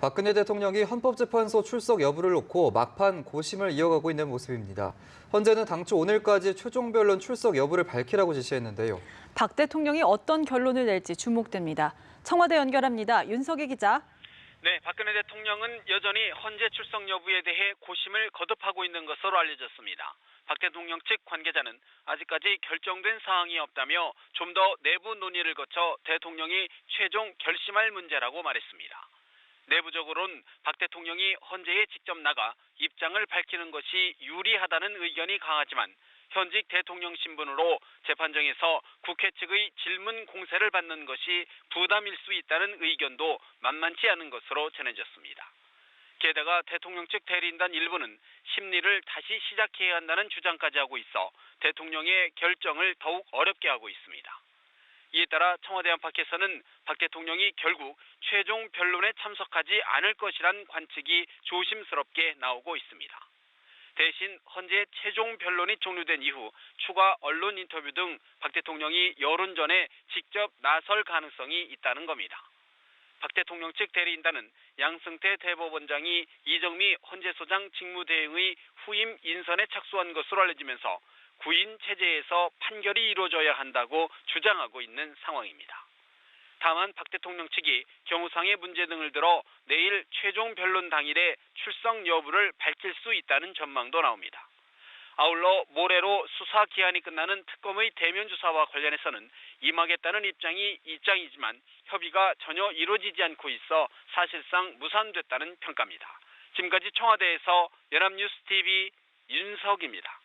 박근혜 대통령이 헌법재판소 출석 여부를 놓고 막판 고심을 이어가고 있는 모습입니다. 헌재는 당초 오늘까지 최종 변론 출석 여부를 밝히라고 지시했는데요. 박 대통령이 어떤 결론을 낼지 주목됩니다. 청와대 연결합니다. 윤석희 기자. 네, 박근혜 대통령은 여전히 헌재 출석 여부에 대해 고심을 거듭하고 있는 것으로 알려졌습니다. 박 대통령 측 관계자는 아직까지 결정된 사항이 없다며 좀 더 내부 논의를 거쳐 대통령이 최종 결심할 문제라고 말했습니다. 내부적으로는 박 대통령이 헌재에 직접 나가 입장을 밝히는 것이 유리하다는 의견이 강하지만 현직 대통령 신분으로 재판정에서 국회 측의 질문 공세를 받는 것이 부담일 수 있다는 의견도 만만치 않은 것으로 전해졌습니다. 게다가 대통령 측 대리인단 일부는 심리를 다시 시작해야 한다는 주장까지 하고 있어 대통령의 결정을 더욱 어렵게 하고 있습니다. 이에 따라 청와대 안팎에서는 박 대통령이 결국 최종 변론에 참석하지 않을 것이란 관측이 조심스럽게 나오고 있습니다. 대신 헌재 최종 변론이 종료된 이후 추가 언론 인터뷰 등 박 대통령이 여론전에 직접 나설 가능성이 있다는 겁니다. 박 대통령 측 대리인단은 양승태 대법원장이 이정미 헌재소장 직무대행의 후임 인선에 착수한 것으로 알려지면서 구인 체제에서 판결이 이루어져야 한다고 주장하고 있는 상황입니다. 다만 박 대통령 측이 경호상의 문제 등을 들어 내일 최종 변론 당일에 출석 여부를 밝힐 수 있다는 전망도 나옵니다. 아울러 모레로 수사 기한이 끝나는 특검의 대면 조사와 관련해서는 임하겠다는 입장이지만 협의가 전혀 이루어지지 않고 있어 사실상 무산됐다는 평가입니다. 지금까지 청와대에서 연합뉴스 TV 윤석입니다.